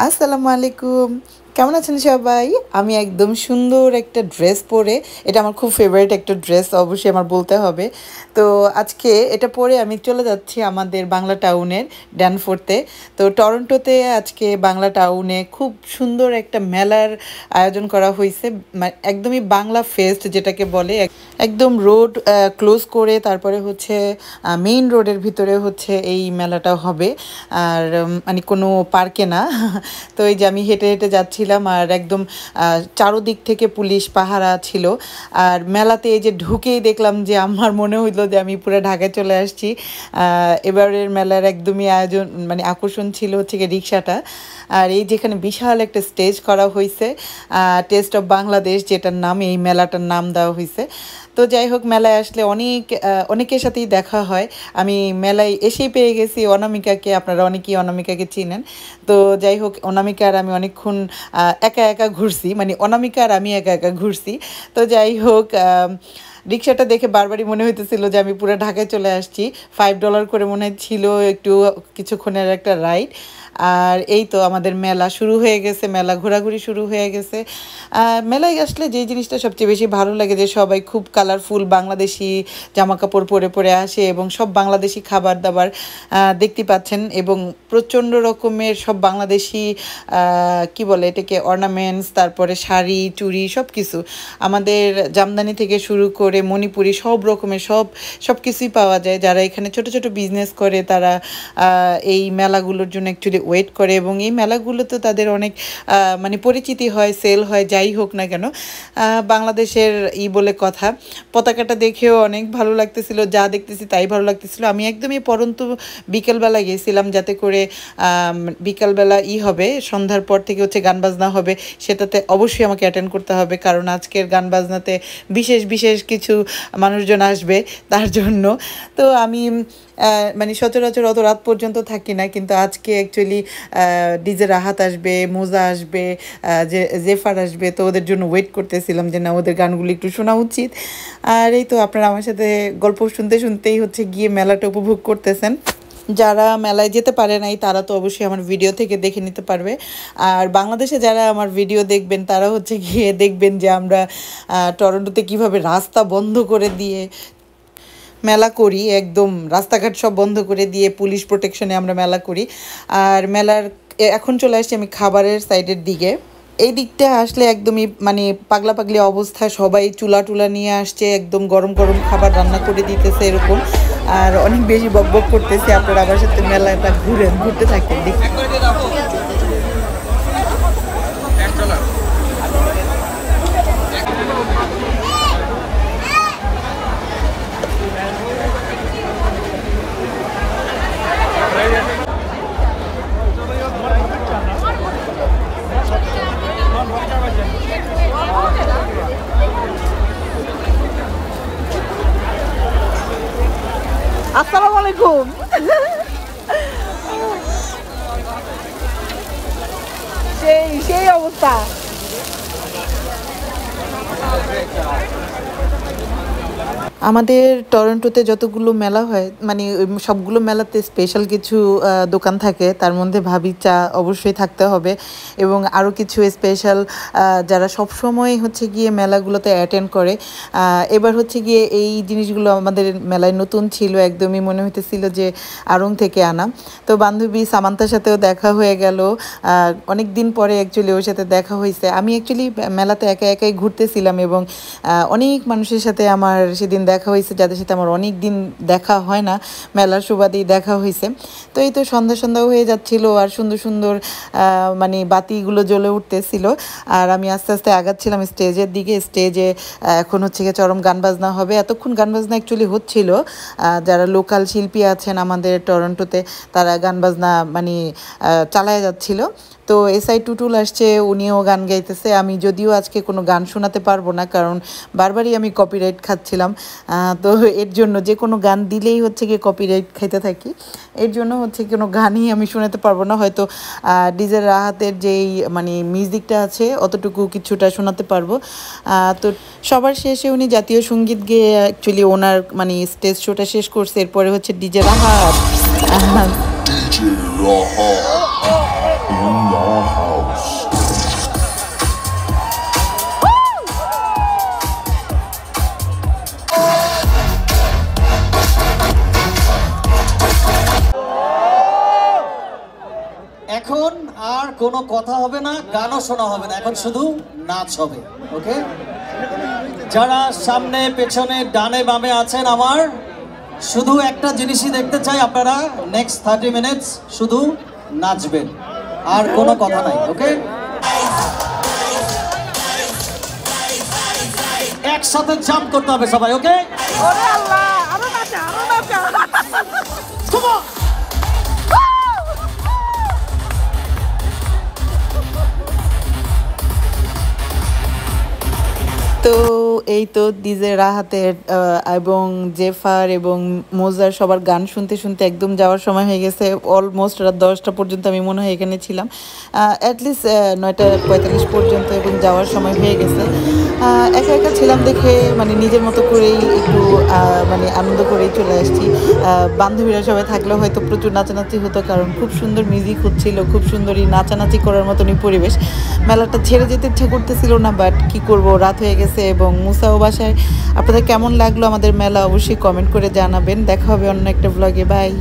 আসসালামু আলাইকুম। কেমন আছেন সবাই? আমি একদম সুন্দর একটা ড্রেস পরে, এটা আমার খুব ফেভারিট একটা ড্রেস, অবশ্যই আমার বলতে হবে। তো আজকে এটা পরে আমি চলে যাচ্ছি আমাদের বাংলা টাউনের ড্যানফোর্থে। তো টরন্টোতে আজকে বাংলা টাউনে খুব সুন্দর একটা মেলার আয়োজন করা হইছে। একদমই বাংলা ফেস্ট যেটাকে বলে। একদম রোড ক্লোজ করে তারপরে হচ্ছে মেইন রোডের ভিতরে হচ্ছে এই মেলাটা হবে। আর মানে কোনো পার্কে না। তো এই যে আমি হেঁটে হেঁটে যাচ্ছিলাম আর একদম চারোদিক থেকে পুলিশ পাহারা ছিল। আর মেলাতে এই যে ঢুকেই দেখলাম যে আমার মনে হইলো যে আমি পুরো ঢাকায় চলে আসছি। এবারের মেলার একদমই আয়োজন মানে আকর্ষণ ছিল হচ্ছে গিয়ে রিক্সাটা। আর এই যেখানে বিশাল একটা স্টেজ করা হয়েছে, টেস্ট অফ বাংলাদেশ যেটার নাম, এই মেলাটার নাম দেওয়া হয়েছে। তো যাই হোক, মেলায় আসলে অনেকের সাথেই দেখা হয়। আমি মেলায় এসেই পেয়ে গেছি অনামিকাকে, আপনারা অনেকেই অনামিকাকে চিনেন। তো যাই হোক, অনামিকা আর আমি অনেকক্ষণ একা একা ঘুরছি, মানে অনামিকা আর আমি একা একা ঘুরছি। তো যাই হোক, রিক্সাটা দেখে বারবারই মনে হইতেছিল যে আমি পুরো ঢাকায় চলে আসছি। $5 করে মনে ছিল একটু কিছুক্ষণের একটা রাইড। আর এই তো আমাদের মেলা শুরু হয়ে গেছে, মেলা ঘোরাঘুরি শুরু হয়ে গেছে। মেলায় আসলে যেই জিনিসটা সবচেয়ে বেশি ভালো লাগে যে সবাই খুব কালারফুল বাংলাদেশি জামা কাপড় পরে পরে আসে এবং সব বাংলাদেশি খাবার দাবার দেখতে পাচ্ছেন, এবং প্রচণ্ড রকমের সব বাংলাদেশি কি বলে এটাকে, অর্নামেন্টস, তারপরে শাড়ি চুড়ি সব কিছু, আমাদের জামদানি থেকে শুরু করে মণিপুরি সব রকমের সব কিছুই পাওয়া যায়। যারা এখানে ছোট ছোট বিজনেস করে তারা এই মেলাগুলোর জন্য অ্যাকচুয়ালি ওয়েট করে, এবং এই মেলাগুলোতে তাদের অনেক মানে পরিচিতি হয়, সেল হয়, যাই হোক না কেন। বাংলাদেশের বলে কথা, পতাকাটা দেখেও অনেক ভালো লাগতেছিল, যা দেখতেছি তাই ভালো লাগতেছিল। আমি একদমই পরন্তু বিকেলবেলা গেছিলাম, যাতে করে বিকালবেলা হবে, সন্ধ্যার পর থেকে হচ্ছে গান বাজনা হবে, সেটাতে অবশ্যই আমাকে অ্যাটেন্ড করতে হবে, কারণ আজকের গান বাজনাতে বিশেষ বিশেষ কিছু মানুষজন আসবে তার জন্য। তো আমি মানে সচরাচর অত রাত পর্যন্ত থাকি না, কিন্তু আজকে অ্যাকচুয়ালি ডিজে রাহাত আসবে, মোজা আসবে, জেফার আসবে, তো ওদের জন্য ওয়েট করতেছিলাম যে না, ওদের গানগুলো একটু শোনা উচিত। আর এই তো আপনারা আমার সাথে গল্প শুনতে শুনতেই হচ্ছে গিয়ে মেলাটা উপভোগ করতেছেন। যারা মেলায় যেতে পারে নাই তারা তো অবশ্যই আমার ভিডিও থেকে দেখে নিতে পারবে। আর বাংলাদেশে যারা আমার ভিডিও দেখবেন তারা হচ্ছে গিয়ে দেখবেন যে আমরা টরন্টোতে কিভাবে রাস্তা বন্ধ করে দিয়ে মেলা করি, একদম রাস্তাঘাট সব বন্ধ করে দিয়ে পুলিশ প্রোটেকশনে আমরা মেলা করি। আর মেলার এখন চলে আসছি আমি খাবারের সাইডের দিকে। এই দিকটা আসলে একদমই মানে পাগলা পাগলি অবস্থা, সবাই চুলা টুলা নিয়ে আসছে, একদম গরম গরম খাবার রান্না করে দিতেছে এরকম। আর অনেক বেশি বকবক করতেছে। আপনারা আমার সাথে মেলাটা ঘুরতে থাকেন, দেখি। আসসালামু আলাইকুম। সেই অবস্থা। আমাদের টরন্টোতে যতগুলো মেলা হয়, মানে সবগুলো মেলাতে স্পেশাল কিছু দোকান থাকে, তার মধ্যে ভাবি চা অবশ্যই থাকতে হবে, এবং আরও কিছু স্পেশাল যারা সবসময় হচ্ছে গিয়ে মেলাগুলোতে অ্যাটেন্ড করে। এবার হচ্ছে গিয়ে এই জিনিসগুলো আমাদের মেলায় নতুন ছিল, একদমই মনে হইতেছিল যে আড়ং থেকে আনা। তো বান্ধবী সামান্তার সাথেও দেখা হয়ে গেল, অনেক দিন পরে অ্যাকচুয়ালি ওর সাথে দেখা হয়েছে। আমি অ্যাকচুয়ালি মেলাতে একা একাই ঘুরতেছিলাম, এবং অনেক মানুষের সাথে আমার সেদিন দেখা হয়েছে, যাদের সাথে আমার অনেক দিন দেখা হয় না, মেলার সুবাদেই দেখা হয়েছে। তো এই তো সন্ধ্যা হয়ে যাচ্ছিল, আর সুন্দর সুন্দর মানে বাতিগুলো জ্বলে উঠতেছিল, আর আমি আস্তে আস্তে আগাচ্ছিলাম স্টেজের দিকে। স্টেজে এখন হচ্ছে গিয়ে চরম গান বাজনা হবে। এতক্ষণ গান বাজনা অ্যাকচুয়ালি হচ্ছিল, যারা লোকাল শিল্পী আছেন আমাদের টরন্টোতে তারা গান বাজনা মানে চালায় যাচ্ছিল। তো এসআই টুটুল আসছে, উনিও গান গাইতেছে। আমি যদিও আজকে কোনো গান শোনাতে পারবো না, কারণ বারবারই আমি কপিরাইট খাচ্ছিলাম। তো এর জন্য যে কোনো গান দিলেই হচ্ছে গিয়ে কপিরাইট খাইতে থাকি, এর জন্য হচ্ছে কোনো গানই আমি শোনাতে পারবো না। হয়তো ডিজে রাহাতের যেই মানে মিউজিকটা আছে অতটুকু কিছুটা শোনাতে পারবো। তো সবার শেষে উনি জাতীয় সঙ্গীত গেয়ে অ্যাকচুয়ালি ওনার মানে স্টেজ শোটা শেষ করছে। এরপরে হচ্ছে ডিজে রাহাত। এখন আর কোনো কথা হবে না, গানও শোনা হবে না, এখন শুধু নাচ হবে। ওকে, যারা সামনে পেছনে ডানে বামে আছেন, আমার শুধু একটা জিনিসই দেখতে চাই, আপনারা নেক্সট 30 মিনিটস শুধু নাচবেন, আর কোনো কথা নাই। ওকে, একসাথে জাম্প করতে হবে সবাই। ওকে, তো এই তো ডিজে রাহাতের এবং জেফার এবং মোজার সবার গান শুনতে শুনতে একদম যাওয়ার সময় হয়ে গেছে। অলমোস্ট রাত 10টা পর্যন্ত আমি মনে হয় এখানে ছিলাম, অ্যাটলিস্ট 9:45 পর্যন্ত, এবং যাওয়ার সময় হয়ে গেছে। একা একা ছিলাম দেখে মানে নিজের মতো করেই একটু মানে আনন্দ করেই চলে আসছি। বান্ধবীরা সবাই থাকলেও হয়তো প্রচুর নাচানাচি হতো, কারণ খুব সুন্দর মিউজিক হচ্ছিল, খুব সুন্দরই নাচানাচি করার মতনই পরিবেশ। মেলাটা ছেড়ে যেতে ইচ্ছা করতেছিল না, বাট কি করব, রাত হয়ে গেছে এবং মুসাও বাসায়। আপনাদের কেমন লাগলো আমাদের মেলা অবশ্যই কমেন্ট করে জানাবেন। দেখা হবে অন্য একটা ব্লগে। বাই।